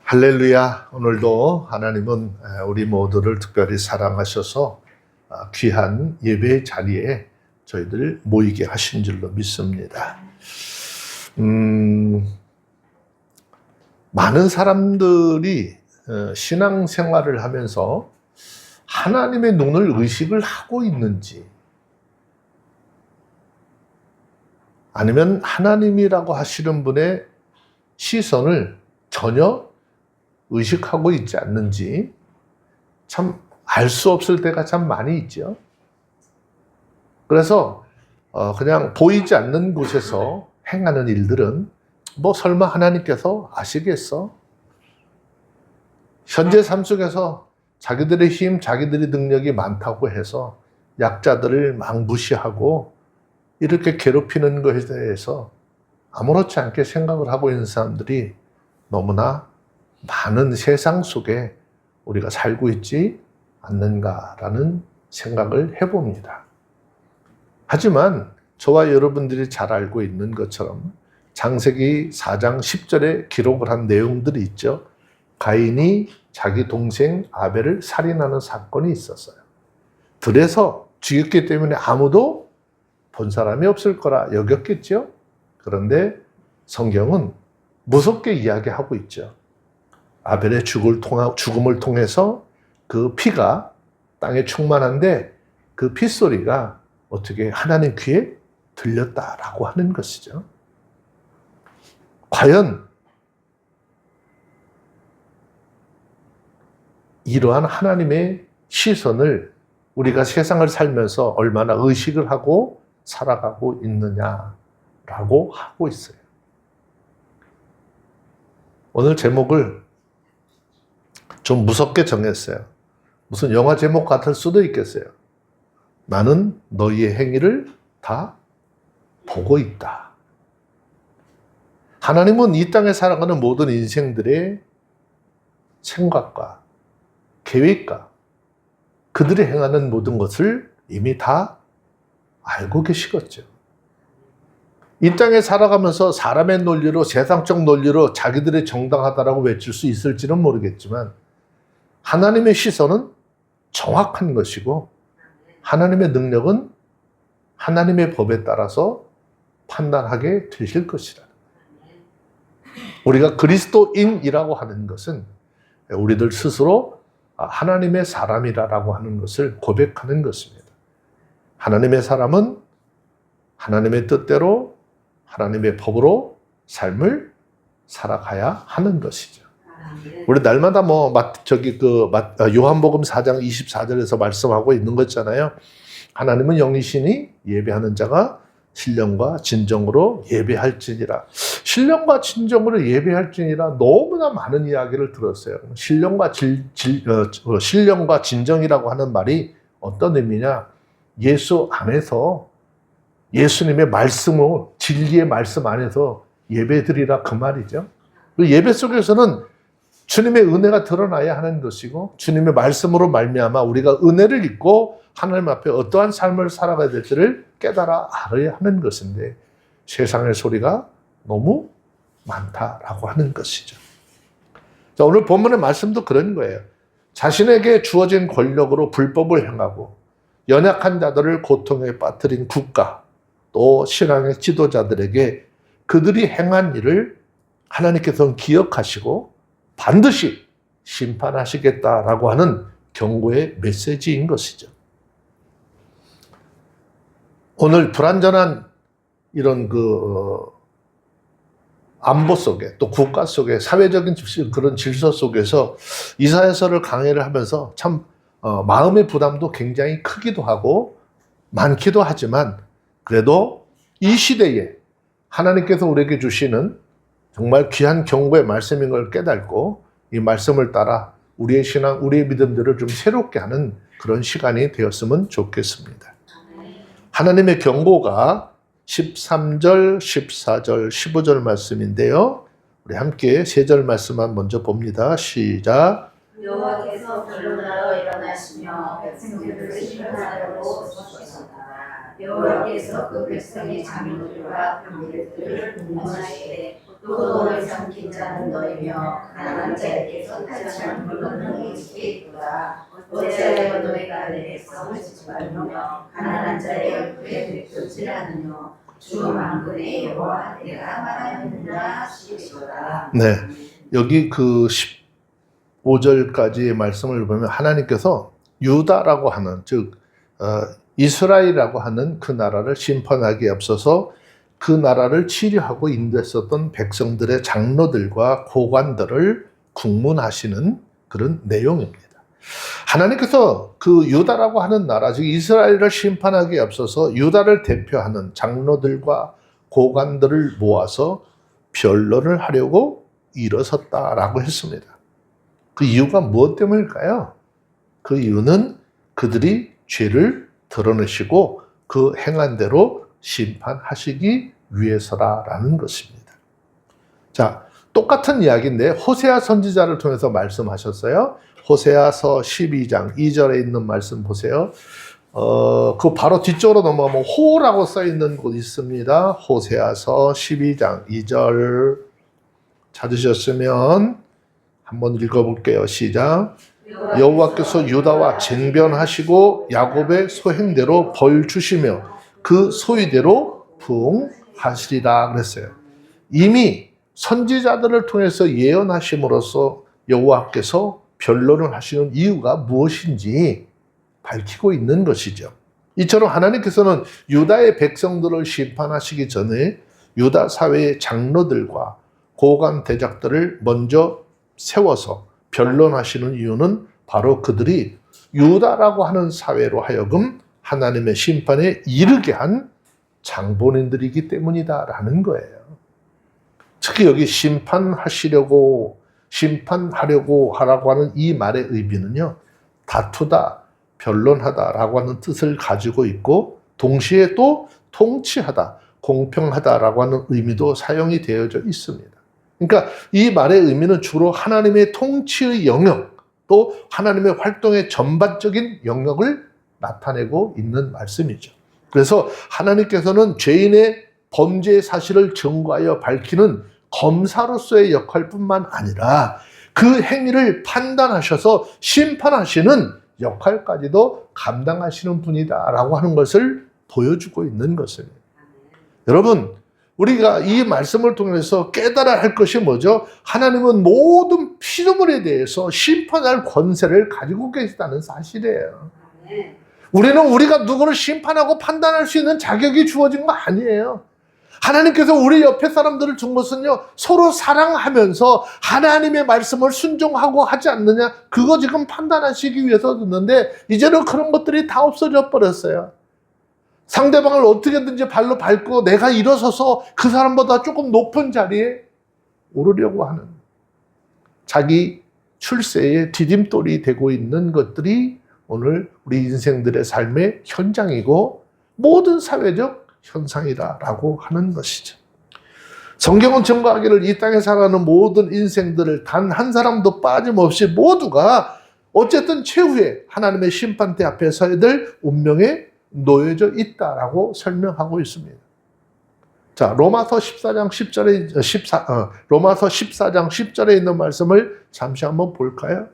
할렐루야. 오늘도 하나님은 우리 모두를 특별히 사랑하셔서 귀한 예배의 자리에 저희들 모이게 하신 줄로 믿습니다. 많은 사람들이 신앙생활을 하면서 하나님의 눈을 의식을 하고 있는지, 아니면 하나님이라고 하시는 분의 시선을 전혀 의식하고 있지 않는지 참 알 수 없을 때가 참 많이 있죠. 그래서 그냥 보이지 않는 곳에서 행하는 일들은 뭐 설마 하나님께서 아시겠어? 현재 삶 속에서 자기들의 힘, 자기들의 능력이 많다고 해서 약자들을 막 무시하고 이렇게 괴롭히는 것에 대해서 아무렇지 않게 생각을 하고 있는 사람들이 너무나 많은 세상 속에 우리가 살고 있지 않는가라는 생각을 해봅니다. 하지만 저와 여러분들이 잘 알고 있는 것처럼 창세기 4장 10절에 기록을 한 내용들이 있죠. 가인이 자기 동생 아벨을 살인하는 사건이 있었어요. 들에서 죽였기 때문에 아무도 본 사람이 없을 거라 여겼겠죠. 그런데 성경은 무섭게 이야기하고 있죠. 아벨의 죽음을 통해서 그 피가 땅에 충만한데 그 핏소리가 어떻게 하나님 귀에 들렸다라고 하는 것이죠. 과연 이러한 하나님의 시선을 우리가 세상을 살면서 얼마나 의식을 하고 살아가고 있느냐라고 하고 있어요. 오늘 제목을 좀 무섭게 정했어요. 무슨 영화 제목 같을 수도 있겠어요. 나는 너희의 행위를 다 보고 있다. 하나님은 이 땅에 살아가는 모든 인생들의 생각과 계획과 그들이 행하는 모든 것을 이미 다 알고 계시겠죠. 이 땅에 살아가면서 사람의 논리로, 세상적 논리로 자기들이 정당하다라고 외칠 수 있을지는 모르겠지만 하나님의 시선은 정확한 것이고 하나님의 능력은 하나님의 법에 따라서 판단하게 되실 것이라. 우리가 그리스도인이라고 하는 것은 우리들 스스로 하나님의 사람이라고 하는 것을 고백하는 것입니다. 하나님의 사람은 하나님의 뜻대로 하나님의 법으로 삶을 살아가야 하는 것이죠. 우리 날마다 요한복음 4장 24절에서 말씀하고 있는 거 있잖아요. 하나님은 영이시니 예배하는 자가 신령과 진정으로 예배할지니라. 신령과 진정으로 예배할지니라 너무나 많은 이야기를 들었어요. 신령과 진정이라고 하는 말이 어떤 의미냐? 예수 안에서 예수님의 말씀을 진리의 말씀 안에서 예배드리라 그 말이죠. 그 예배 속에서는 주님의 은혜가 드러나야 하는 것이고 주님의 말씀으로 말미암아 우리가 은혜를 입고 하나님 앞에 어떠한 삶을 살아가야 될지를 깨달아 알아야 하는 것인데 세상의 소리가 너무 많다라고 하는 것이죠. 자, 오늘 본문의 말씀도 그런 거예요. 자신에게 주어진 권력으로 불법을 행하고 연약한 자들을 고통에 빠뜨린 국가 또 신앙의 지도자들에게 그들이 행한 일을 하나님께서는 기억하시고 반드시 심판하시겠다라고 하는 경고의 메시지인 것이죠. 오늘 불완전한 이런 안보 속에 또 국가 속에 사회적인 그런 질서 속에서 이사야서를 강해를 하면서 참 마음의 부담도 굉장히 크기도 하고 많기도 하지만 그래도 이 시대에 하나님께서 우리에게 주시는 정말 귀한 경고의 말씀인 걸 깨닫고 이 말씀을 따라 우리의 신앙, 우리의 믿음들을 좀 새롭게 하는 그런 시간이 되었으면 좋겠습니다. 하나님의 경고가 13절, 14절, 15절 말씀인데요. 우리 함께 3절 말씀만 먼저 봅니다. 시작. 여호와께서 불로나러 일어나시며 백성들을 심판하려고 서시셨다. 여호와께서 그 백성의 장로들과 병들들을 분노하시되 또 돈을 삼킨 자는 너희며 가난한 자에게서 타치한 물건은 너희에게 있도다. 어찌하여 너희가 내 백성을 짓밟으며 가난한 자의 얼굴에 들떠지 않으며 주 만군의 여호와 내가 말하였느냐 하시리로다. 네, 여기 그 15절까지의 말씀을 보면 하나님께서 유다라고 하는 즉 이스라엘이라고 하는 그 나라를 심판하기에 앞서서 그 나라를 치료하고 인도했었던 백성들의 장로들과 고관들을 국문하시는 그런 내용입니다. 하나님께서 그 유다라고 하는 나라, 즉 이스라엘을 심판하기에 앞서서 유다를 대표하는 장로들과 고관들을 모아서 변론을 하려고 일어섰다라고 했습니다. 그 이유가 무엇 때문일까요? 그 이유는 그들이 죄를 드러내시고 그 행한 대로 심판하시기 위해서라는 것입니다. 자, 똑같은 이야기인데 호세아 선지자를 통해서 말씀하셨어요. 호세아서 12장 2절에 있는 말씀 보세요. 그 바로 뒤쪽으로 넘어가면 호라고 써 있는 곳 있습니다. 호세아서 12장 2절 찾으셨으면 한번 읽어볼게요. 시작. 여호와께서 유다와 쟁변하시고 야곱의 소행대로 벌 주시며 그 소위대로 부응하시리라 그랬어요. 이미 선지자들을 통해서 예언하심으로써 여호와께서 변론을 하시는 이유가 무엇인지 밝히고 있는 것이죠. 이처럼 하나님께서는 유다의 백성들을 심판하시기 전에 유다 사회의 장로들과 고관 대작들을 먼저 세워서 변론하시는 이유는 바로 그들이 유다라고 하는 사회로 하여금 하나님의 심판에 이르게 한 장본인들이기 때문이다라는 거예요. 특히 여기 심판하려고 하라고 하는 이 말의 의미는요, 다투다, 변론하다라고 하는 뜻을 가지고 있고 동시에 또 통치하다, 공평하다라고 하는 의미도 사용이 되어져 있습니다. 그러니까 이 말의 의미는 주로 하나님의 통치의 영역, 또 하나님의 활동의 전반적인 영역을 나타내고 있는 말씀이죠. 그래서 하나님께서는 죄인의 범죄 사실을 증거하여 밝히는 검사로서의 역할뿐만 아니라 그 행위를 판단하셔서 심판하시는 역할까지도 감당하시는 분이다라고 하는 것을 보여주고 있는 것입니다. 여러분, 우리가 이 말씀을 통해서 깨달아야 할 것이 뭐죠? 하나님은 모든 피조물에 대해서 심판할 권세를 가지고 계시다는 사실이에요. 우리는 우리가 누구를 심판하고 판단할 수 있는 자격이 주어진 거 아니에요. 하나님께서 우리 옆에 사람들을 준 것은요, 서로 사랑하면서 하나님의 말씀을 순종하고 하지 않느냐, 그거 지금 판단하시기 위해서 줬는데 이제는 그런 것들이 다 없어져 버렸어요. 상대방을 어떻게든지 발로 밟고 내가 일어서서 그 사람보다 조금 높은 자리에 오르려고 하는, 자기 출세의 디딤돌이 되고 있는 것들이 오늘 우리 인생들의 삶의 현장이고 모든 사회적 현상이다라고 하는 것이죠. 성경은 증거하기를 이 땅에 살아가는 모든 인생들을 단 한 사람도 빠짐없이 모두가 어쨌든 최후에 하나님의 심판대 앞에 서야 될 운명에 놓여져 있다라고 설명하고 있습니다. 자, 로마서 14장 10절에 있는 말씀을 잠시 한번 볼까요?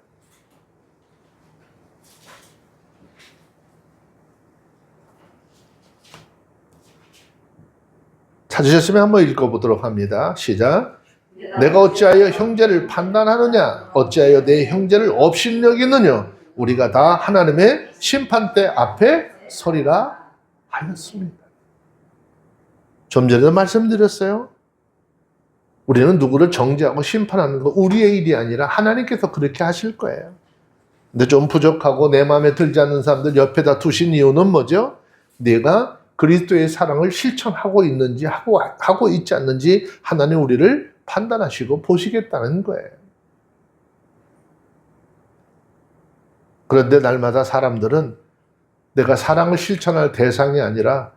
찾으셨으면 한번 읽어보도록 합니다. 시작. 내가 어찌하여 형제를 판단하느냐? 어찌하여 내 형제를 업신여기느냐? 우리가 다 하나님의 심판대 앞에 서리라 하였습니다. 좀 전에도 말씀드렸어요. 우리는 누구를 정죄하고 심판하는 거 우리의 일이 아니라 하나님께서 그렇게 하실 거예요. 근데 좀 부족하고 내 마음에 들지 않는 사람들 옆에다 두신 이유는 뭐죠? 내가 그리스도의 사랑을 실천하고 있는지 하고 있지 않는지 하나님 우리를 판단하시고 보시겠다는 거예요. 그런데 날마다 사람들은 내가 사랑을 실천할 대상이 아니라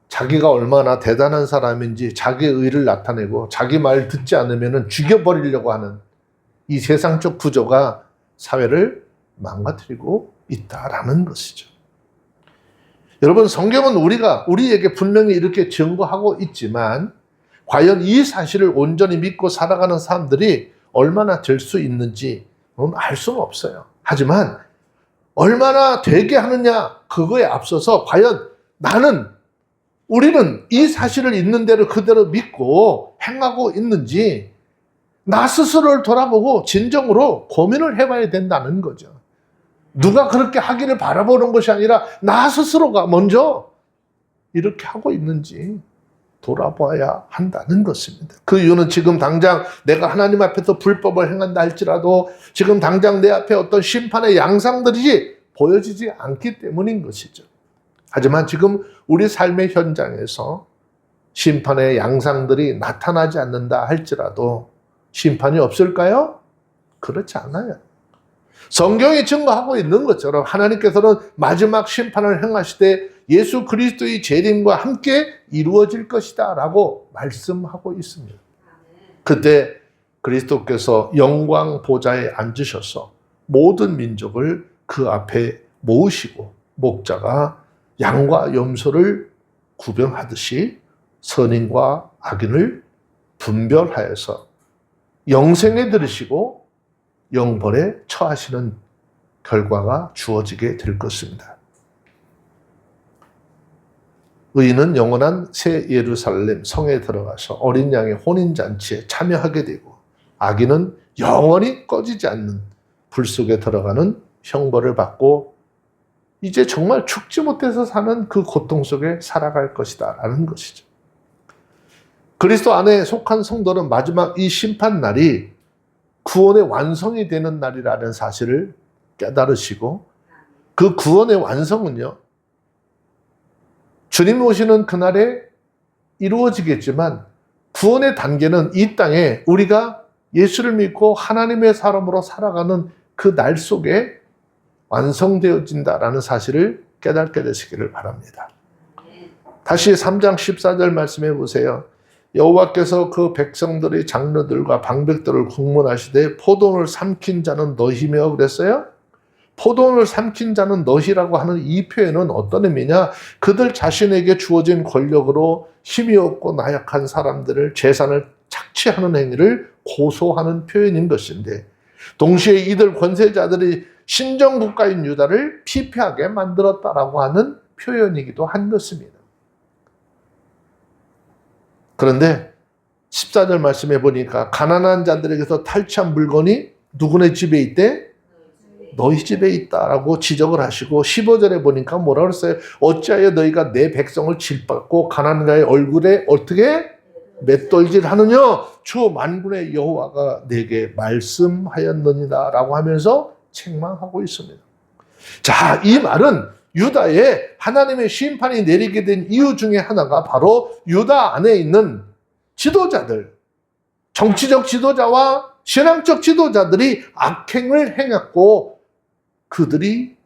자기가 얼마나 대단한 사람인지 자기의 의를 나타내고 자기 말 듣지 않으면 죽여버리려고 하는 이 세상적 구조가 사회를 망가뜨리고 있다라는 것이죠. 여러분, 성경은 우리에게 분명히 이렇게 증거하고 있지만 과연 이 사실을 온전히 믿고 살아가는 사람들이 얼마나 될 수 있는지 알 수는 없어요. 하지만 얼마나 되게 하느냐, 그거에 앞서서 과연 우리는 이 사실을 있는 대로 그대로 믿고 행하고 있는지 나 스스로를 돌아보고 진정으로 고민을 해봐야 된다는 거죠. 누가 그렇게 하기를 바라보는 것이 아니라 나 스스로가 먼저 이렇게 하고 있는지 돌아봐야 한다는 것입니다. 그 이유는 지금 당장 내가 하나님 앞에서 불법을 행한다 할지라도 지금 당장 내 앞에 어떤 심판의 양상들이 보여지지 않기 때문인 것이죠. 하지만 지금 우리 삶의 현장에서 심판의 양상들이 나타나지 않는다 할지라도 심판이 없을까요? 그렇지 않아요. 성경이 증거하고 있는 것처럼 하나님께서는 마지막 심판을 행하시되 예수 그리스도의 재림과 함께 이루어질 것이다 라고 말씀하고 있습니다. 그때 그리스도께서 영광 보좌에 앉으셔서 모든 민족을 그 앞에 모으시고 목자가 양과 염소를 구별하듯이 선인과 악인을 분별하여서 영생에 들으시고 영벌에 처하시는 결과가 주어지게 될 것입니다. 의인은 영원한 새 예루살렘 성에 들어가서 어린 양의 혼인잔치에 참여하게 되고 악인은 영원히 꺼지지 않는 불 속에 들어가는 형벌을 받고 이제 정말 죽지 못해서 사는 그 고통 속에 살아갈 것이다 라는 것이죠. 그리스도 안에 속한 성도는 마지막 이 심판날이 구원의 완성이 되는 날이라는 사실을 깨달으시고 그 구원의 완성은요, 주님 오시는 그날에 이루어지겠지만 구원의 단계는 이 땅에 우리가 예수를 믿고 하나님의 사람으로 살아가는 그 날 속에 완성되어진다라는 사실을 깨닫게 되시기를 바랍니다. 다시 3장 14절 말씀해 보세요. 여호와께서 그 백성들의 장로들과 방백들을 국문하시되 포도원을 삼킨 자는 너희며 그랬어요. 포도원을 삼킨 자는 너희라고 하는 이 표현은 어떤 의미냐? 그들 자신에게 주어진 권력으로 힘이 없고 나약한 사람들을 재산을 착취하는 행위를 고소하는 표현인 것인데 동시에 이들 권세자들이 신정국가인 유다를 피폐하게 만들었다라고 하는 표현이기도 한 것입니다. 그런데 14절 말씀해 보니까 가난한 자들에게서 탈취한 물건이 누구네 집에 있대? 너희 집에 있다라고 지적을 하시고 15절에 보니까 뭐라고 했어요? 어찌하여 너희가 내 백성을 질받고 가난한 자의 얼굴에 어떻게 맷돌질 하느냐? 주 만군의 여호와가 내게 말씀하였느니라 라고 하면서 책망하고 있습니다. 자, 이 말은 유다에 하나님의 심판이 내리게 된 이유 중에 하나가 바로 유다 안에 있는 지도자들, 정치적 지도자와 신앙적 지도자들이 악행을 행했고 그들이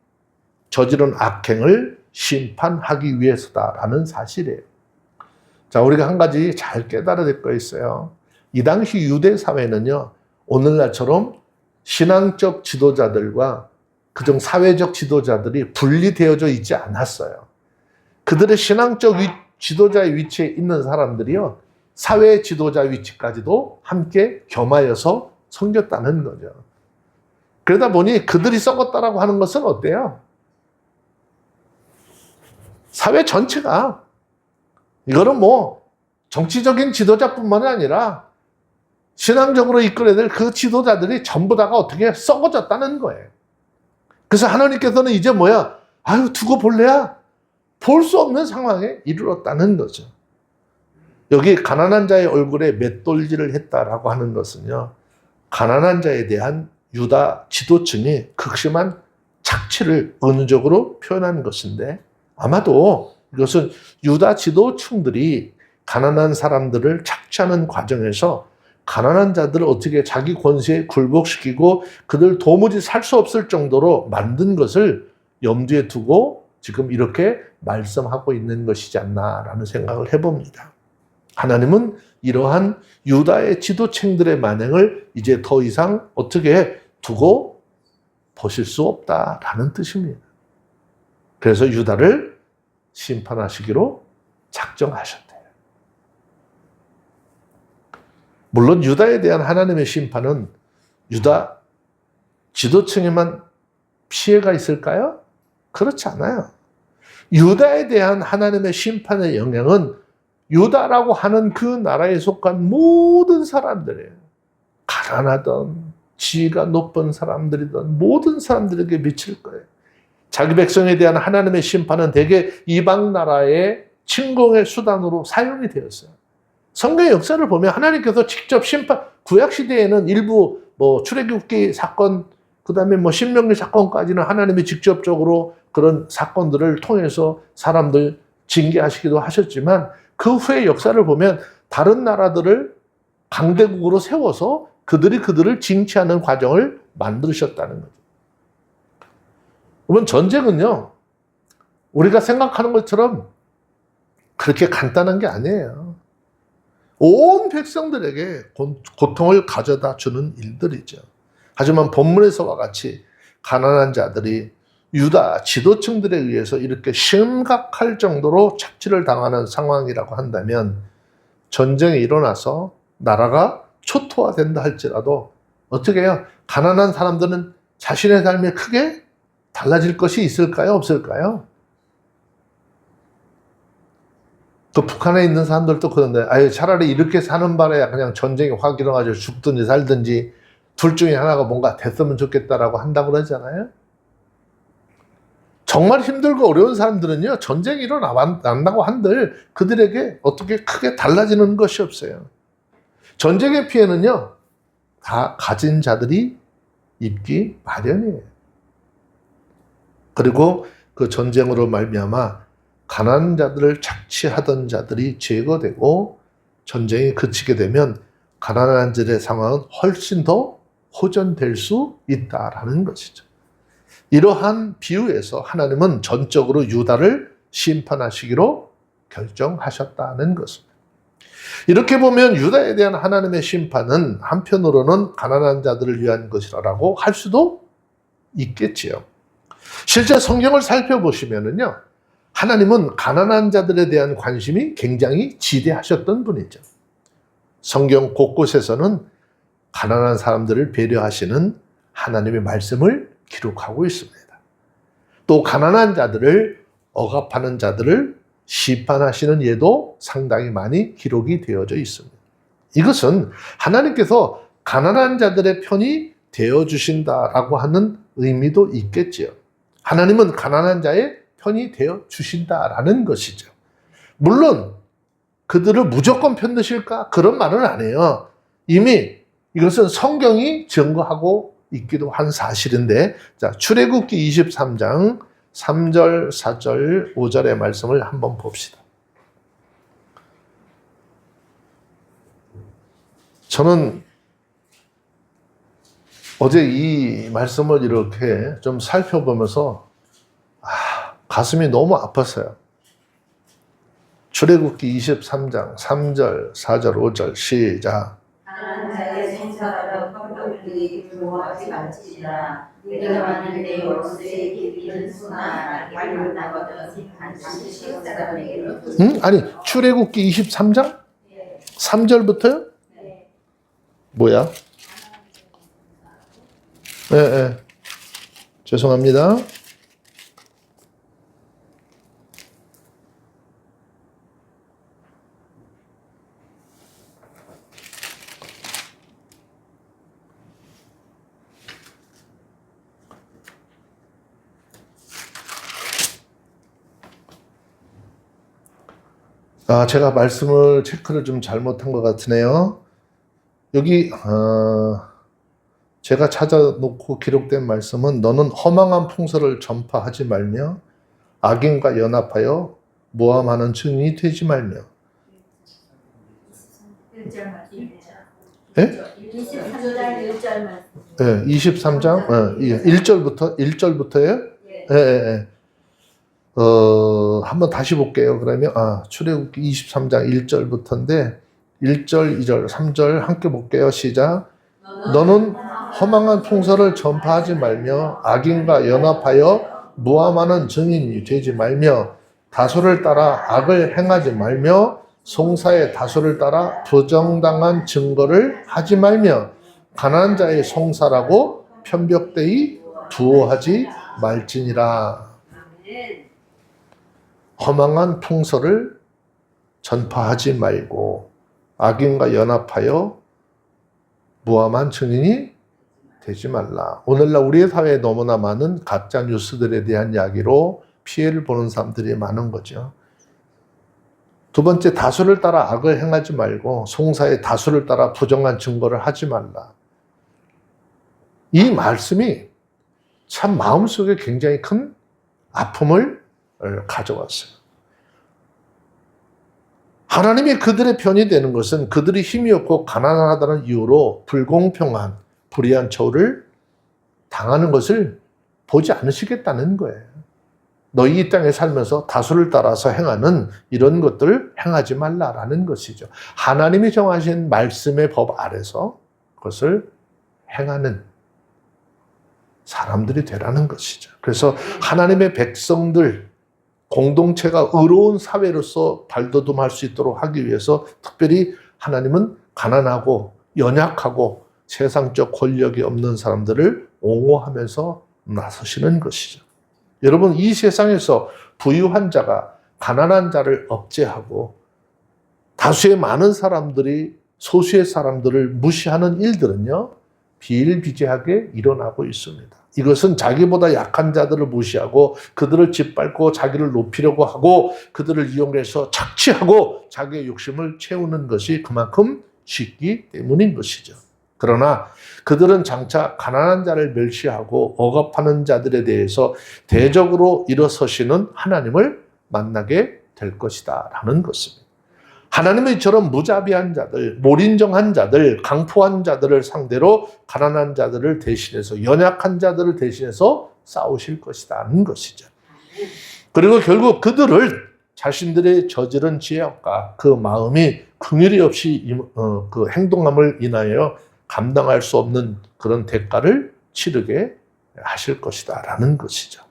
저지른 악행을 심판하기 위해서다라는 사실이에요. 자, 우리가 한 가지 잘 깨달아야 될 거 있어요. 이 당시 유대 사회는요, 오늘날처럼 신앙적 지도자들과 그중 사회적 지도자들이 분리되어져 있지 않았어요. 그들의 신앙적 지도자의 위치에 있는 사람들이요, 사회 지도자 위치까지도 함께 겸하여서 섬겼다는 거죠. 그러다 보니 그들이 썩었다라고 하는 것은 어때요? 사회 전체가, 이거는 뭐 정치적인 지도자뿐만 아니라 신앙적으로 이끌어야 될 그 지도자들이 전부 다가 어떻게 썩어졌다는 거예요. 그래서 하나님께서는 이제 뭐야? 아유, 두고 볼래야? 볼 수 없는 상황에 이르렀다는 거죠. 여기 가난한 자의 얼굴에 맷돌질을 했다라고 하는 것은요, 가난한 자에 대한 유다 지도층이 극심한 착취를 은유적으로 표현한 것인데 아마도 이것은 유다 지도층들이 가난한 사람들을 착취하는 과정에서 가난한 자들을 어떻게 자기 권세에 굴복시키고 그들 도무지 살 수 없을 정도로 만든 것을 염두에 두고 지금 이렇게 말씀하고 있는 것이지 않나라는 생각을 해봅니다. 하나님은 이러한 유다의 지도층들의 만행을 이제 더 이상 어떻게 두고 보실 수 없다라는 뜻입니다. 그래서 유다를 심판하시기로 작정하셨대요. 물론 유다에 대한 하나님의 심판은 유다 지도층에만 피해가 있을까요? 그렇지 않아요. 유다에 대한 하나님의 심판의 영향은 유다라고 하는 그 나라에 속한 모든 사람들이에요. 가난하던 지위가 높은 사람들이든 모든 사람들에게 미칠 거예요. 자기 백성에 대한 하나님의 심판은 대개 이방 나라의 침공의 수단으로 사용이 되었어요. 성경의 역사를 보면 하나님께서 직접 심판, 구약 시대에는 일부 출애굽기 사건, 그다음에 신명기 사건까지는 하나님이 직접적으로 그런 사건들을 통해서 사람들 징계하시기도 하셨지만 그 후의 역사를 보면 다른 나라들을 강대국으로 세워서 그들을 징치하는 과정을 만드셨다는 거죠. 그러면 전쟁은요, 우리가 생각하는 것처럼 그렇게 간단한 게 아니에요. 온 백성들에게 고통을 가져다 주는 일들이죠. 하지만 본문에서와 같이 가난한 자들이 유다 지도층들에 의해서 이렇게 심각할 정도로 착취를 당하는 상황이라고 한다면 전쟁이 일어나서 나라가 초토화된다 할지라도 어떻게 해요? 가난한 사람들은 자신의 삶에 크게 달라질 것이 있을까요? 없을까요? 또 북한에 있는 사람들도 그런데 차라리 이렇게 사는 바에야 그냥 전쟁이 확 일어나서 죽든지 살든지 둘 중에 하나가 뭔가 됐으면 좋겠다라고 한다고 그러잖아요. 정말 힘들고 어려운 사람들은요, 전쟁이 일어난다고 한들 그들에게 어떻게 크게 달라지는 것이 없어요. 전쟁의 피해는요, 다 가진 자들이 입기 마련이에요. 그리고 그 전쟁으로 말미암아 가난한 자들을 착취하던 자들이 제거되고 전쟁이 그치게 되면 가난한 자들의 상황은 훨씬 더 호전될 수 있다라는 것이죠. 이러한 비유에서 하나님은 전적으로 유다를 심판하시기로 결정하셨다는 것입니다. 이렇게 보면 유다에 대한 하나님의 심판은 한편으로는 가난한 자들을 위한 것이라고 할 수도 있겠지요. 실제 성경을 살펴보시면은요, 하나님은 가난한 자들에 대한 관심이 굉장히 지대하셨던 분이죠. 성경 곳곳에서는 가난한 사람들을 배려하시는 하나님의 말씀을 기록하고 있습니다. 또 가난한 자들을 억압하는 자들을 심판하시는 예도 상당히 많이 기록이 되어져 있습니다. 이것은 하나님께서 가난한 자들의 편이 되어주신다라고 하는 의미도 있겠지요. 하나님은 가난한 자의 편이 되어주신다라는 것이죠. 물론 그들을 무조건 편드실까? 그런 말은 안 해요. 이미 이것은 성경이 증거하고 있기도 한 사실인데, 자, 출애굽기 23장 3절, 4절, 5절의 말씀을 한번 봅시다. 저는 어제 이 말씀을 이렇게 좀 살펴보면서 가슴이 너무 아팠어요. 출애굽기 23장 3절, 4절, 5절 시작. 가난한 자의 생사하여 헛되이 두려워하지 말지니라. 네가 만일 원수의 길이는 수나 날개 만나거든 반드시 시집사람에게로. 아니 출애굽기 23장 3절부터요? 뭐야? 네. 죄송합니다. 제가 말씀을 체크를 좀 잘못한 것 같으네요. 여기 제가 찾아놓고 기록된 말씀은 너는 허망한 풍설을 전파하지 말며 악인과 연합하여 모함하는 증인이 되지 말며. 1절 말씀입니다. 예? 23절 1절 말씀. 예, 23장 1절부터예요? 예. 한번 다시 볼게요. 그러면 출애굽기 23장 1절부터인데 1절, 2절, 3절 함께 볼게요. 시작. 너는 허망한 풍설을 전파하지 말며 악인과 연합하여 모함하는 증인이 되지 말며 다소를 따라 악을 행하지 말며 송사의 다소를 따라 부정당한 증거를 하지 말며 가난한 자의 송사라고 편벽되이 두어하지 말지니라. 허망한 풍설을 전파하지 말고 악인과 연합하여 무함한 증인이 되지 말라. 오늘날 우리의 사회에 너무나 많은 가짜 뉴스들에 대한 이야기로 피해를 보는 사람들이 많은 거죠. 두 번째, 다수를 따라 악을 행하지 말고 송사의 다수를 따라 부정한 증거를 하지 말라. 이 말씀이 참 마음속에 굉장히 큰 아픔을 가져왔어요. 하나님이 그들의 편이 되는 것은 그들이 힘이 없고 가난하다는 이유로 불공평한 불의한 처우를 당하는 것을 보지 않으시겠다는 거예요. 너희 이 땅에 살면서 다수를 따라서 행하는 이런 것들을 행하지 말라라는 것이죠. 하나님이 정하신 말씀의 법 아래서 그것을 행하는 사람들이 되라는 것이죠. 그래서 하나님의 백성들, 공동체가 의로운 사회로서 발돋움할 수 있도록 하기 위해서 특별히 하나님은 가난하고 연약하고 세상적 권력이 없는 사람들을 옹호하면서 나서시는 것이죠. 여러분, 이 세상에서 부유한 자가 가난한 자를 억제하고 다수의 많은 사람들이 소수의 사람들을 무시하는 일들은요, 비일비재하게 일어나고 있습니다. 이것은 자기보다 약한 자들을 무시하고 그들을 짓밟고 자기를 높이려고 하고 그들을 이용해서 착취하고 자기의 욕심을 채우는 것이 그만큼 쉽기 때문인 것이죠. 그러나 그들은 장차 가난한 자를 멸시하고 억압하는 자들에 대해서 대적으로 일어서시는 하나님을 만나게 될 것이다 라는 것입니다. 하나님은 이처럼 무자비한 자들, 몰인정한 자들, 강포한 자들을 상대로 가난한 자들을 대신해서 연약한 자들을 대신해서 싸우실 것이라는 것이죠. 그리고 결국 그들을 자신들의 저지른 죄악과 그 마음이 긍휼이 없이 그 행동함을 인하여 감당할 수 없는 그런 대가를 치르게 하실 것이다 라는 것이죠.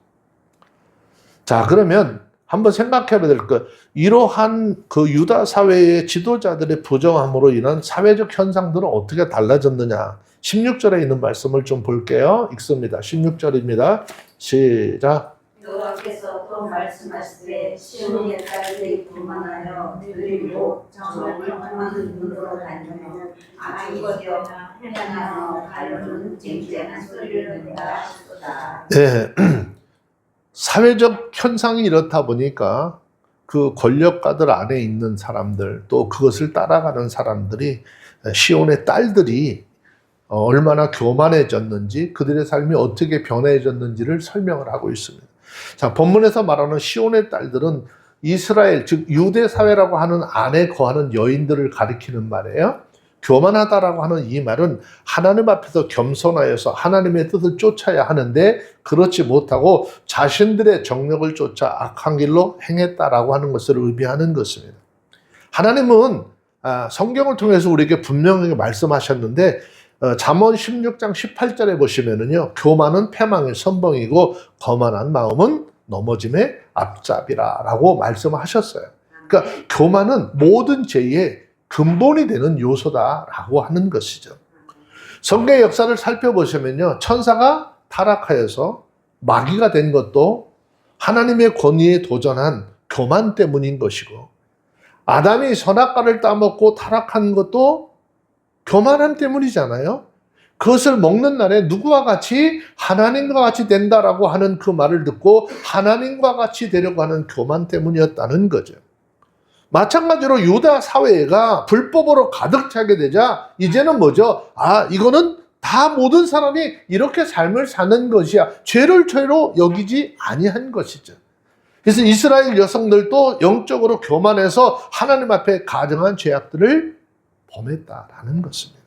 자, 그러면 한번 생각해 봐야 될 것, 이러한 그 유다 사회의 지도자들의 부정함으로 인한 사회적 현상들은 어떻게 달라졌느냐. 16절에 있는 말씀을 좀 볼게요. 읽습니다. 16절입니다. 시작. 여호와께서 또 말씀하시되 시온의 딸들이 교만하여 들리고 정을 통하는 눈으로 다니며 아주거려 해당하며 가로는 쟁쟁한 소리를 낸다 하시도다. 네. 사회적 현상이 이렇다 보니까 그 권력가들 안에 있는 사람들 또 그것을 따라가는 사람들이 시온의 딸들이 얼마나 교만해졌는지 그들의 삶이 어떻게 변해졌는지를 설명을 하고 있습니다. 자, 본문에서 말하는 시온의 딸들은 이스라엘 즉 유대 사회라고 하는 안에 거하는 여인들을 가리키는 말이에요. 교만하다라고 하는 이 말은 하나님 앞에서 겸손하여서 하나님의 뜻을 쫓아야 하는데 그렇지 못하고 자신들의 정력을 쫓아 악한 길로 행했다라고 하는 것을 의미하는 것입니다. 하나님은 성경을 통해서 우리에게 분명하게 말씀하셨는데 잠언 16장 18절에 보시면은요, 교만은 패망의 선봉이고 거만한 마음은 넘어짐의 앞잡이라라고 말씀하셨어요. 그러니까 교만은 모든 죄의 근본이 되는 요소다라고 하는 것이죠. 성경의 역사를 살펴보시면요, 천사가 타락하여서 마귀가 된 것도 하나님의 권위에 도전한 교만 때문인 것이고, 아담이 선악과를 따먹고 타락한 것도 교만함 때문이잖아요. 그것을 먹는 날에 누구와 같이 하나님과 같이 된다라고 하는 그 말을 듣고 하나님과 같이 되려고 하는 교만 때문이었다는 거죠. 마찬가지로 유다 사회가 불법으로 가득 차게 되자 이제는 뭐죠? 이거는 다 모든 사람이 이렇게 삶을 사는 것이야. 죄를 죄로 여기지 아니한 것이죠. 그래서 이스라엘 여성들도 영적으로 교만해서 하나님 앞에 가증한 죄악들을 범했다라는 것입니다.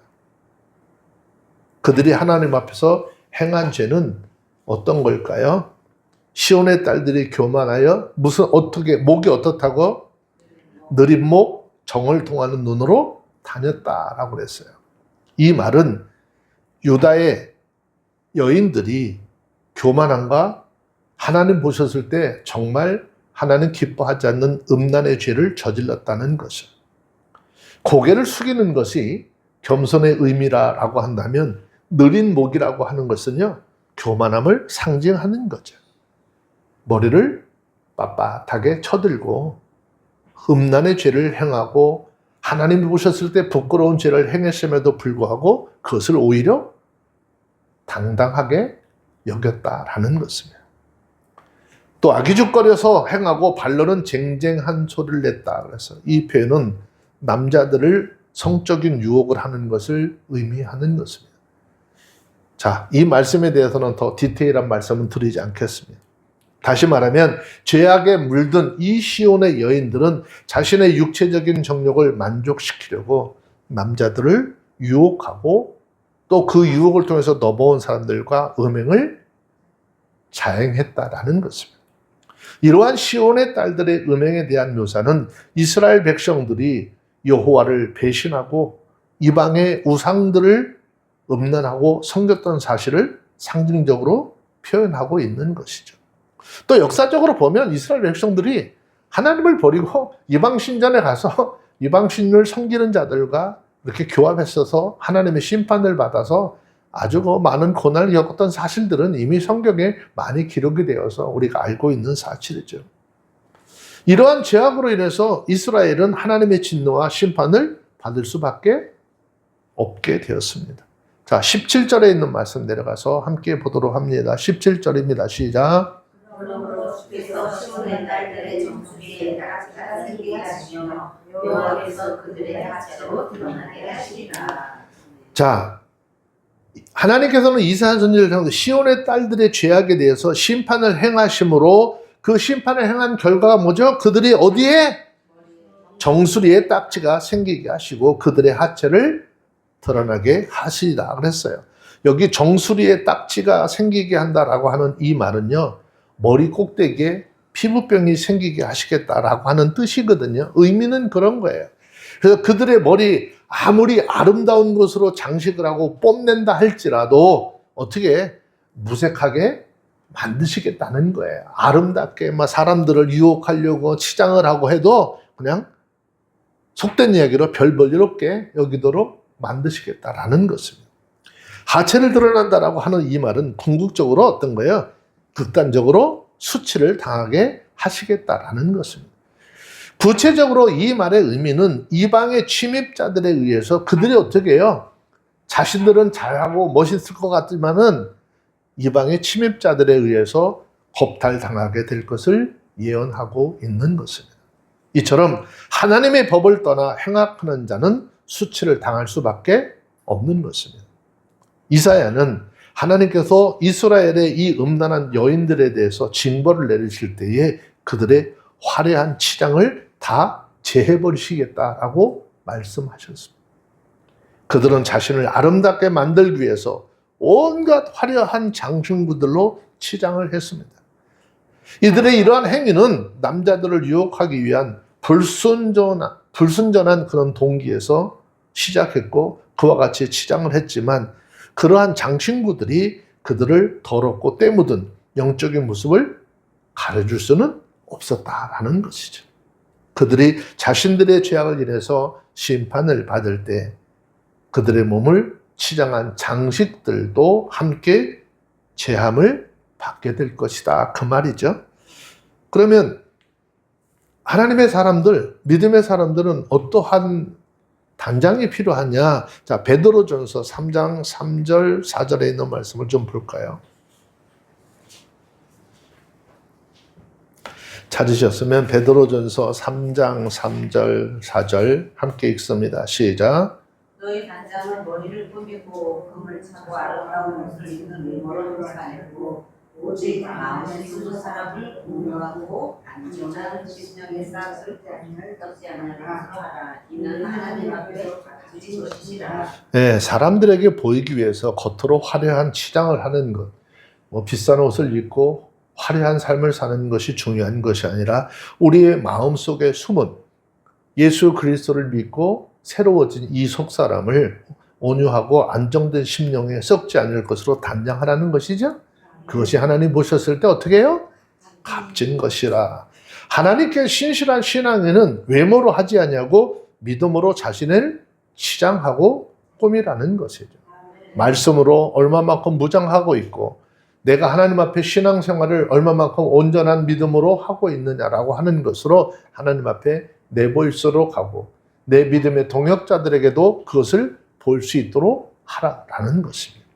그들이 하나님 앞에서 행한 죄는 어떤 걸까요? 시온의 딸들이 교만하여 목이 어떻다고? 느린 목, 정을 통하는 눈으로 다녔다라고 그랬어요. 이 말은 유다의 여인들이 교만함과 하나님 보셨을 때 정말 하나님 기뻐하지 않는 음란의 죄를 저질렀다는 것을. 고개를 숙이는 것이 겸손의 의미라고 한다면 느린 목이라고 하는 것은요, 교만함을 상징하는 거죠. 머리를 빳빳하게 쳐들고 음란의 죄를 행하고 하나님이 보셨을 때 부끄러운 죄를 행했음에도 불구하고 그것을 오히려 당당하게 여겼다라는 것입니다. 또 아기죽거려서 행하고 발로는 쟁쟁한 소리를 냈다. 그래서 이 표현은 남자들을 성적인 유혹을 하는 것을 의미하는 것입니다. 자, 이 말씀에 대해서는 더 디테일한 말씀은 드리지 않겠습니다. 다시 말하면 죄악에 물든 이 시온의 여인들은 자신의 육체적인 정욕을 만족시키려고 남자들을 유혹하고 또 그 유혹을 통해서 넘어온 사람들과 음행을 자행했다라는 것입니다. 이러한 시온의 딸들의 음행에 대한 묘사는 이스라엘 백성들이 여호와를 배신하고 이방의 우상들을 음란하고 섬겼던 사실을 상징적으로 표현하고 있는 것이죠. 또 역사적으로 보면 이스라엘 백성들이 하나님을 버리고 이방 신전에 가서 이방 신을 섬기는 자들과 이렇게 교합했어서 하나님의 심판을 받아서 아주 많은 고난을 겪었던 사실들은 이미 성경에 많이 기록이 되어서 우리가 알고 있는 사실이죠. 이러한 죄악으로 인해서 이스라엘은 하나님의 진노와 심판을 받을 수밖에 없게 되었습니다. 자, 17절에 있는 말씀 내려가서 함께 보도록 합니다. 17절입니다. 시작. 그러므로 주께서 시온의 딸들의 정수리에 딱지가 생기게 하시며 여호와께서 그들의 하체로 드러나게 하시리라. 자, 하나님께서는 이사야 선지자를 통해서 시온의 딸들의 죄악에 대해서 심판을 행하심으로 그 심판을 행한 결과가 뭐죠? 그들이 어디에? 정수리에 딱지가 생기게 하시고 그들의 하체를 드러나게 하시리라 그랬어요. 여기 정수리에 딱지가 생기게 한다라고 하는 이 말은요, 머리 꼭대기에 피부병이 생기게 하시겠다라고 하는 뜻이거든요. 의미는 그런 거예요. 그래서 그들의 머리 아무리 아름다운 것으로 장식을 하고 뽐낸다 할지라도 어떻게 무색하게 만드시겠다는 거예요. 아름답게 막 사람들을 유혹하려고 치장을 하고 해도 그냥 속된 이야기로 별 볼일 없게 여기도록 만드시겠다라는 것입니다. 하체를 드러난다라고 하는 이 말은 궁극적으로 어떤 거예요? 극단적으로 수치를 당하게 하시겠다라는 것입니다. 구체적으로 이 말의 의미는 이방의 침입자들에 의해서 그들이 어떻게 해요? 자신들은 잘하고 멋있을 것 같지만은 이방의 침입자들에 의해서 겁탈당하게 될 것을 예언하고 있는 것입니다. 이처럼 하나님의 법을 떠나 행악하는 자는 수치를 당할 수밖에 없는 것입니다. 이사야는 하나님께서 이스라엘의 이 음란한 여인들에 대해서 징벌을 내리실 때에 그들의 화려한 치장을 다 제해버리시겠다라고 말씀하셨습니다. 그들은 자신을 아름답게 만들기 위해서 온갖 화려한 장신구들로 치장을 했습니다. 이들의 이러한 행위는 남자들을 유혹하기 위한 불순전한 그런 동기에서 시작했고 그와 같이 치장을 했지만 그러한 장신구들이 그들을 더럽고 때묻은 영적인 모습을 가려줄 수는 없었다라는 것이죠. 그들이 자신들의 죄악을 인해서 심판을 받을 때 그들의 몸을 치장한 장식들도 함께 제함을 받게 될 것이다. 그 말이죠. 그러면 하나님의 사람들, 믿음의 사람들은 어떠한 단장이 필요하냐? 자, 베드로전서 3장 3절 4절에 있는 말씀을 좀 볼까요? 찾으셨으면 베드로전서 3장 3절 4절 함께 읽습니다. 시작. 너희 단장은 머리를 꾸미고 금을 차고 아름다운 옷을 입는 외모로 나타내고 오직 마음의 스무 사람을 공유하고 안전한 심령의 싹을 떴지 않는 것으로 하라. 이는 하나님 앞에 가진 것이니라. 네, 사람들에게 보이기 위해서 겉으로 화려한 치장을 하는 것, 비싼 옷을 입고 화려한 삶을 사는 것이 중요한 것이 아니라 우리의 마음속에 숨은 예수 그리스도를 믿고 새로워진 이 속사람을 온유하고 안정된 심령에 썩지 않을 것으로 단장하라는 것이죠. 그것이 하나님 보셨을 때 어떻게 해요? 값진 것이라. 하나님께 신실한 신앙에는 외모로 하지 아니하고 믿음으로 자신을 치장하고 꾸미라는 것이죠. 말씀으로 얼마만큼 무장하고 있고 내가 하나님 앞에 신앙생활을 얼마만큼 온전한 믿음으로 하고 있느냐라고 하는 것으로 하나님 앞에 내보일수록 하고 내 믿음의 동역자들에게도 그것을 볼 수 있도록 하라라는 것입니다.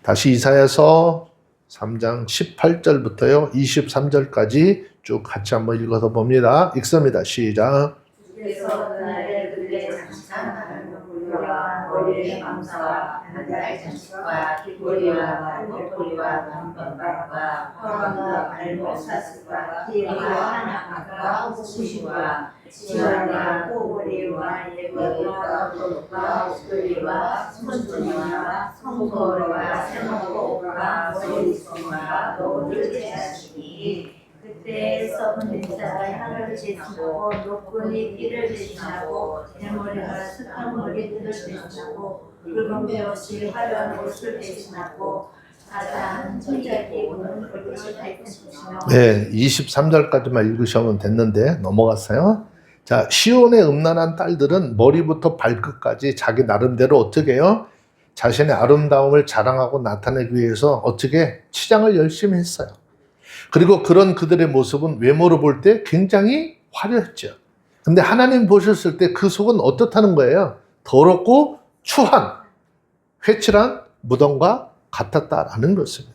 다시 이사야서 3장 18절부터요 23절까지 쭉 같이 한번 읽어서 봅니다. 읽습니다. 시작. 주께서 그날에 그들의 장창하는 물과 머리의 망사와 한달 장식과 깃꼬리와 발목걸이와 방방박과 화관과 발목 사슬과 띠와 하나각과 호수시와 지원과 꼬부리와 예거리와 겉옷과 옷걸이와 손주니와 성거리와 세마포와 머리솜과 노를 제하시니 그때 썩은 냄새가 향을 대신하고 노끈이 띠를 대신하고 대머리가 숱한 머리들을 대신하고 붉은 베옷이 화려한 옷을 대신하고 가장 손잡이 오는 붉은 대신하며 네, 23절까지만 읽으시면 됐는데 넘어갔어요. 자, 시온의 음란한 딸들은 머리부터 발끝까지 자기 나름대로 어떻게 해요? 자신의 아름다움을 자랑하고 나타내기 위해서 어떻게 치장을 열심히 했어요. 그리고 그런 그들의 모습은 외모로 볼 때 굉장히 화려했죠. 근데 하나님 보셨을 때 그 속은 어떻다는 거예요? 더럽고 추한, 회칠한 무덤과 같았다라는 것입니다.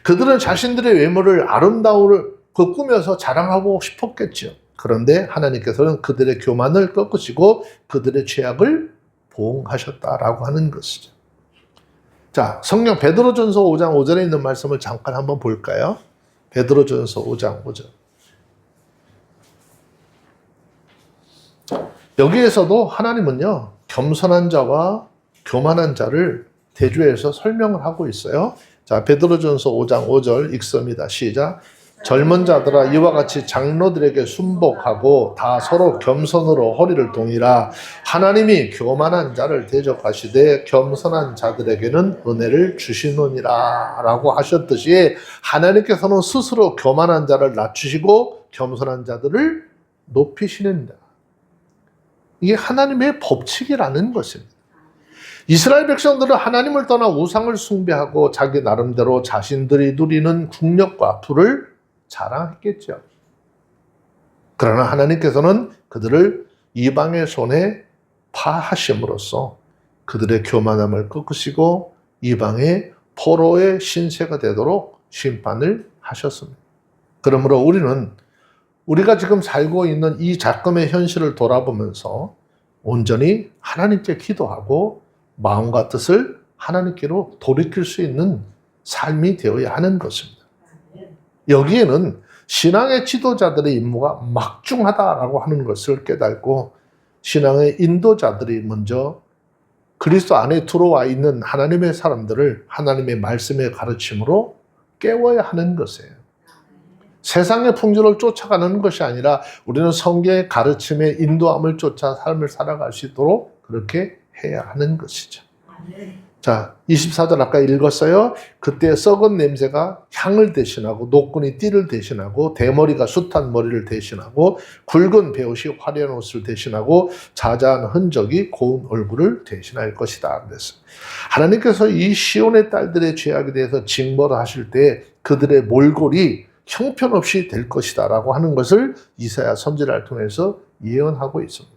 그들은 자신들의 외모를 아름다움을 꾸며서 자랑하고 싶었겠죠. 그런데 하나님께서는 그들의 교만을 꺾으시고 그들의 죄악을 보응하셨다라고 하는 것이죠. 자, 성경 베드로전서 5장 5절에 있는 말씀을 잠깐 한번 볼까요? 베드로전서 5장 5절. 여기에서도 하나님은요, 겸손한 자와 교만한 자를 대조해서 설명을 하고 있어요. 자, 베드로전서 5장 5절 읽습니다. 시작. 젊은 자들아 이와 같이 장로들에게 순복하고 다 서로 겸손으로 허리를 동이라. 하나님이 교만한 자를 대적하시되 겸손한 자들에게는 은혜를 주시느니라 라고 하셨듯이 하나님께서는 스스로 교만한 자를 낮추시고 겸손한 자들을 높이시는다. 이게 하나님의 법칙이라는 것입니다. 이스라엘 백성들은 하나님을 떠나 우상을 숭배하고 자기 나름대로 자신들이 누리는 국력과 부를 자랑했겠죠. 그러나 하나님께서는 그들을 이방의 손에 파하심으로써 그들의 교만함을 꺾으시고 이방의 포로의 신세가 되도록 심판을 하셨습니다. 그러므로 우리는 우리가 지금 살고 있는 이 작금의 현실을 돌아보면서 온전히 하나님께 기도하고 마음과 뜻을 하나님께로 돌이킬 수 있는 삶이 되어야 하는 것입니다. 여기에는 신앙의 지도자들의 임무가 막중하다라고 하는 것을 깨닫고 신앙의 인도자들이 먼저 그리스도 안에 들어와 있는 하나님의 사람들을 하나님의 말씀의 가르침으로 깨워야 하는 것이에요. 세상의 풍조를 쫓아가는 것이 아니라 우리는 성경의 가르침의 인도함을 쫓아 삶을 살아갈 수 있도록 그렇게 해야 하는 것이죠. 자, 24절 아까 읽었어요. 그때 썩은 냄새가 향을 대신하고 노끈이 띠를 대신하고 대머리가 숱한 머리를 대신하고 굵은 베옷이 화려한 옷을 대신하고 자자한 흔적이 고운 얼굴을 대신할 것이다. 그랬어요. 하나님께서 이 시온의 딸들의 죄악에 대해서 징벌을 하실 때 그들의 몰골이 형편없이 될 것이다 라고 하는 것을 이사야 선지자를 통해서 예언하고 있습니다.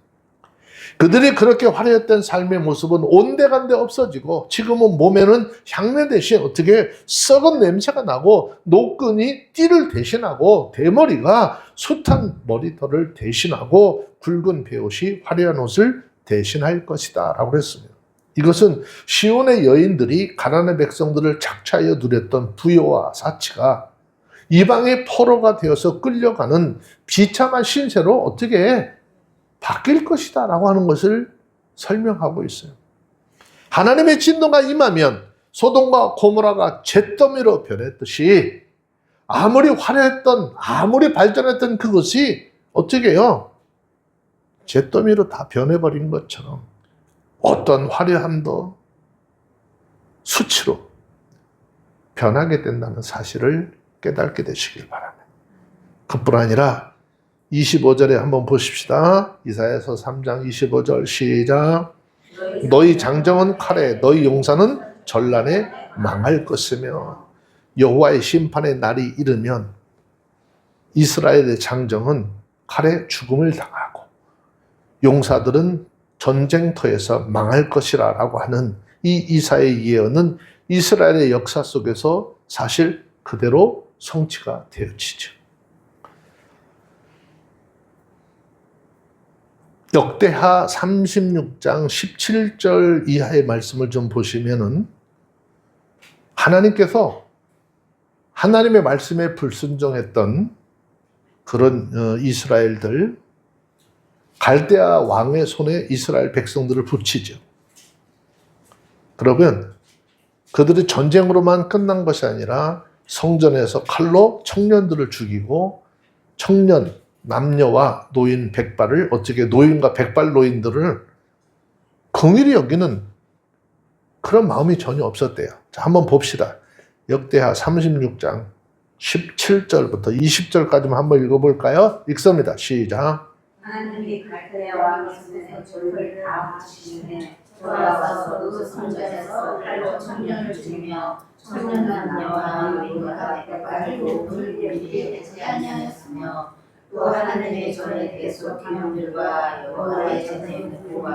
그들이 그렇게 화려했던 삶의 모습은 온데간데 없어지고 지금은 몸에는 향내 대신 어떻게 썩은 냄새가 나고 노끈이 띠를 대신하고 대머리가 숱한 머리털을 대신하고 굵은 베옷이 화려한 옷을 대신할 것이다 라고 했습니다. 이것은 시온의 여인들이 가나안의 백성들을 착취하여 누렸던 부요와 사치가 이방의 포로가 되어서 끌려가는 비참한 신세로 어떻게 바뀔 것이다 라고 하는 것을 설명하고 있어요. 하나님의 진노가 임하면 소돔과 고모라가 잿더미로 변했듯이 아무리 화려했던 아무리 발전했던 그것이 어떻게 해요? 잿더미로 다 변해버린 것처럼 어떤 화려함도 수치로 변하게 된다는 사실을 깨닫게 되시길 바랍니다. 그뿐 아니라 25절에 한번 보십시다. 이사야서 3장 25절 시작. 너희 장정은 칼에 너희 용사는 전란에 망할 것이며 여호와의 심판의 날이 이르면 이스라엘의 장정은 칼에 죽음을 당하고 용사들은 전쟁터에서 망할 것이라 라고 하는 이 이사야의 예언은 이스라엘의 역사 속에서 사실 그대로 성취가 되어지죠. 역대하 36장 17절 이하의 말씀을 좀 보시면은 하나님께서 하나님의 말씀에 불순종했던 그런 이스라엘들, 갈대아 왕의 손에 이스라엘 백성들을 붙이죠. 그러면 그들이 전쟁으로만 끝난 것이 아니라 성전에서 칼로 청년들을 죽이고 청년, 남녀와 노인 백발을 어떻게 노인과 백발 노인들을 긍휼히 여기는 그런 마음이 전혀 없었대요. 자, 한번 봅시다. 역대하 36장 17절부터 20절까지만 한번 읽어볼까요? 읽습니다. 시작. 하나님이 갈대아와 손에서 저를 다 붙이시네. 돌아와서도 성전에서 칼로 청년을 죽이며 청년 남녀와 노인과 백발을 높은 위에 대지 아니하였으며 또 하나님의 전에 계속 기념들과 여호와의 제사들과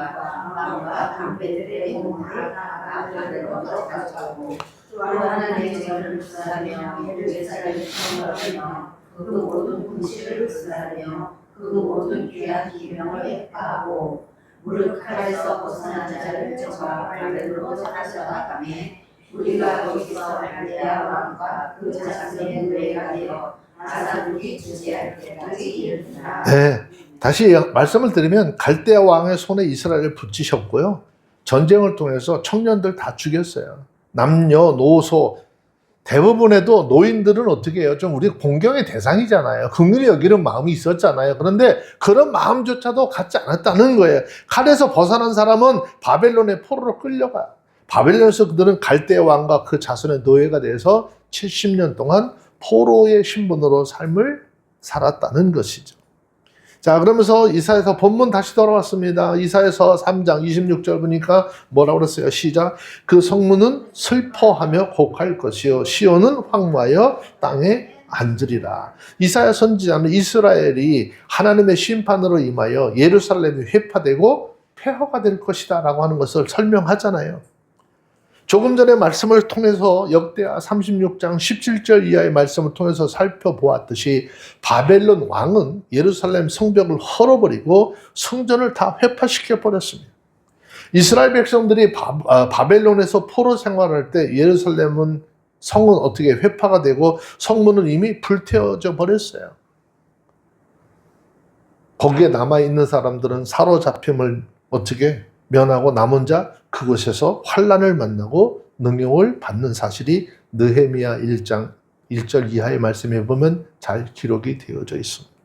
왕과 방배들의 몸을 다 하늘로 가져가고 또 하나님의 제물을 불사하며 예루살렘을 청결하며 그 모든 군시를 불사하며 그 모든 귀한 기명을 회파하고 무릇 칼에서 벗어난 자를 저가 바벨론으로 가져가가며 우리가 거기서 갈대아 왕과 그 자손의 노예가 되어 아사국이 주지할 때까지 이르리라. 네, 다시 말씀을 드리면 갈대아 왕의 손에 이스라엘을 붙이셨고요. 전쟁을 통해서 청년들 다 죽였어요. 남녀, 노소, 대부분에도 노인들은 어떻게 해요? 좀 우리 공경의 대상이잖아요. 긍휼히 여기는 마음이 있었잖아요. 그런데 그런 마음조차도 갖지 않았다는 거예요. 칼에서 벗어난 사람은 바벨론의 포로로 끌려가요. 바벨론에서 그들은 갈대아 왕과 그 자손의 노예가 돼서 70년 동안 포로의 신분으로 삶을 살았다는 것이죠. 자, 그러면서 이사야서 본문 다시 돌아왔습니다. 이사야서 3장 26절 보니까 뭐라고 그랬어요? 시작. 그 성문은 슬퍼하며 곡할 것이요 시온은 황무하여 땅에 앉으리라. 이사야 선지자는 이스라엘이 하나님의 심판으로 임하여 예루살렘이 회파되고 폐허가 될 것이다 라고 하는 것을 설명하잖아요. 조금 전에 말씀을 통해서 역대하 36장 17절 이하의 말씀을 통해서 살펴보았듯이 바벨론 왕은 예루살렘 성벽을 헐어버리고 성전을 다 회파시켜 버렸습니다. 이스라엘 백성들이 바벨론에서 포로 생활할 때 예루살렘은 성은 어떻게 회파가 되고 성문은 이미 불태워져 버렸어요. 거기에 남아있는 사람들은 사로잡힘을 어떻게 면하고 남은 자 그곳에서 환난을 만나고 능욕을 받는 사실이 느헤미야 1장 1절 이하의 말씀에 보면 잘 기록이 되어져 있습니다.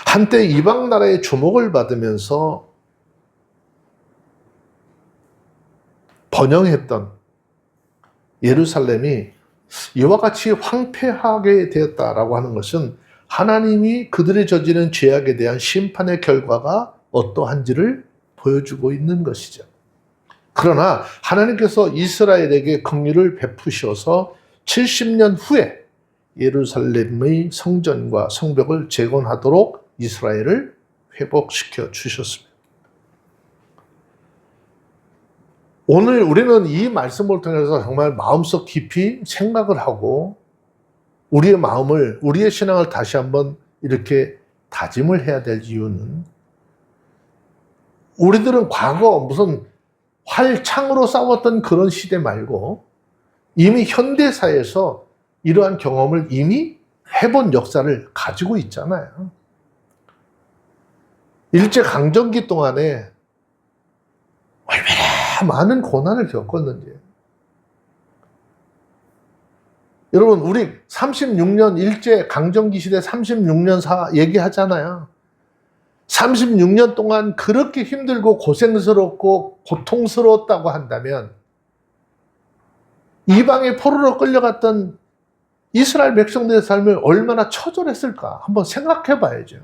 한때 이방 나라의 주목을 받으면서 번영했던 예루살렘이 이와 같이 황폐하게 되었다라고 하는 것은 하나님이 그들이 저지른 죄악에 대한 심판의 결과가 어떠한지를 보여주고 있는 것이죠. 그러나 하나님께서 이스라엘에게 긍휼을 베푸셔서 70년 후에 예루살렘의 성전과 성벽을 재건하도록 이스라엘을 회복시켜 주셨습니다. 오늘 우리는 이 말씀을 통해서 정말 마음속 깊이 생각을 하고 우리의 마음을, 우리의 신앙을 다시 한번 이렇게 다짐을 해야 될 이유는 우리들은 과거 무슨 활창으로 싸웠던 그런 시대 말고 이미 현대사에서 이러한 경험을 이미 해본 역사를 가지고 있잖아요. 일제강점기 동안에 얼마나 많은 고난을 겪었는지. 여러분, 우리 36년 일제강점기 시대 36년 얘기하잖아요. 36년 동안 그렇게 힘들고 고생스럽고 고통스러웠다고 한다면 이방의 포로로 끌려갔던 이스라엘 백성들의 삶을 얼마나 처절했을까 한번 생각해 봐야죠.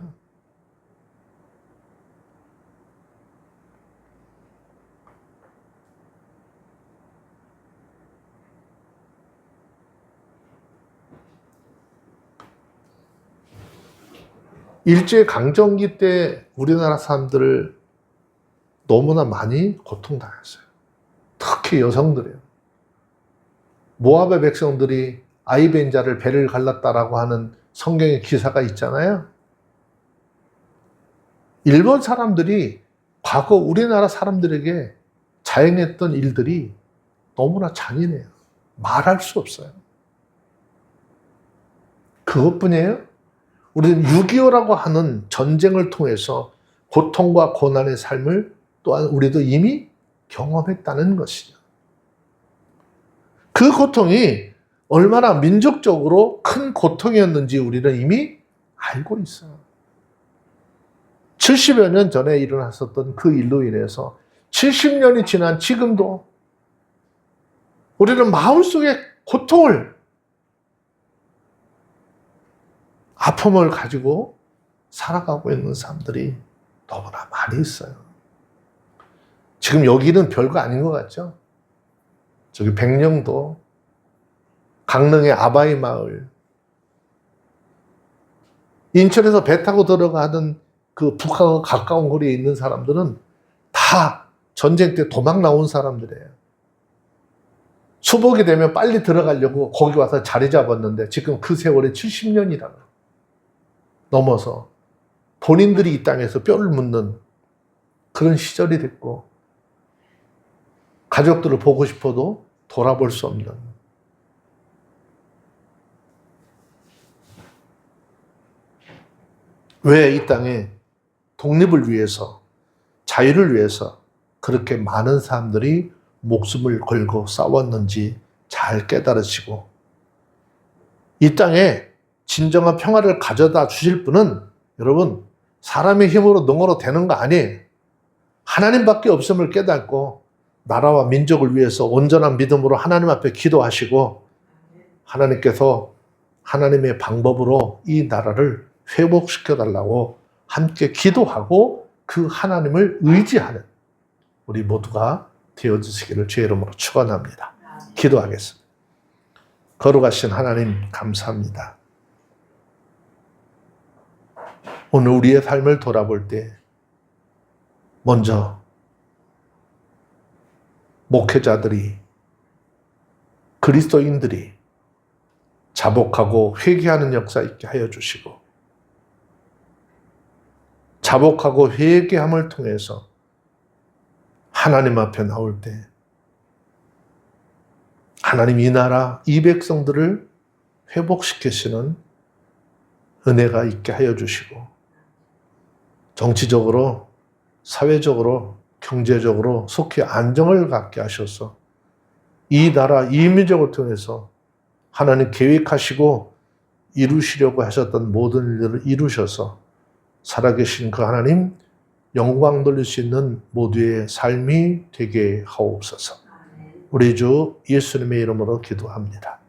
일제강점기 때 우리나라 사람들을 너무나 많이 고통당했어요. 특히 여성들이요. 모압의 백성들이 아이벤자를 배를 갈랐다라고 하는 성경의 기사가 있잖아요. 일본 사람들이 과거 우리나라 사람들에게 자행했던 일들이 너무나 잔인해요. 말할 수 없어요. 그것뿐이에요? 우리는 6.25라고 하는 전쟁을 통해서 고통과 고난의 삶을 또한 우리도 이미 경험했다는 것이죠. 그 고통이 얼마나 민족적으로 큰 고통이었는지 우리는 이미 알고 있어요. 70여 년 전에 일어났었던 그 일로 인해서 70년이 지난 지금도 우리는 마음속에 고통을, 아픔을 가지고 살아가고 있는 사람들이 너무나 많이 있어요. 지금 여기는 별거 아닌 것 같죠? 저기 백령도, 강릉의 아바이 마을, 인천에서 배 타고 들어가던 그 북한과 가까운 거리에 있는 사람들은 다 전쟁 때 도망 나온 사람들이에요. 수복이 되면 빨리 들어가려고 거기 와서 자리 잡았는데 지금 그 세월에 70년이라고 넘어서 본인들이 이 땅에서 뼈를 묻는 그런 시절이 됐고, 가족들을 보고 싶어도 돌아볼 수 없는, 왜 이 땅에 독립을 위해서, 자유를 위해서 그렇게 많은 사람들이 목숨을 걸고 싸웠는지 잘 깨달으시고, 이 땅에 진정한 평화를 가져다 주실 분은 여러분 사람의 힘으로 능으로 되는 거 아니에요. 하나님밖에 없음을 깨닫고 나라와 민족을 위해서 온전한 믿음으로 하나님 앞에 기도하시고, 하나님께서 하나님의 방법으로 이 나라를 회복시켜 달라고 함께 기도하고 그 하나님을 의지하는 우리 모두가 되어주시기를 주의 이름으로 축원합니다. 기도하겠습니다. 거룩하신 하나님 감사합니다. 오늘 우리의 삶을 돌아볼 때 먼저 목회자들이, 그리스도인들이 자복하고 회개하는 역사 있게 하여 주시고, 자복하고 회개함을 통해서 하나님 앞에 나올 때 하나님 이 나라, 이 백성들을 회복시키시는 은혜가 있게 하여 주시고, 정치적으로, 사회적으로, 경제적으로 속히 안정을 갖게 하셔서 이 나라, 이 민족을 통해서 하나님 계획하시고 이루시려고 하셨던 모든 일들을 이루셔서 살아계신 그 하나님 영광 돌릴 수 있는 모두의 삶이 되게 하옵소서. 우리 주 예수님의 이름으로 기도합니다.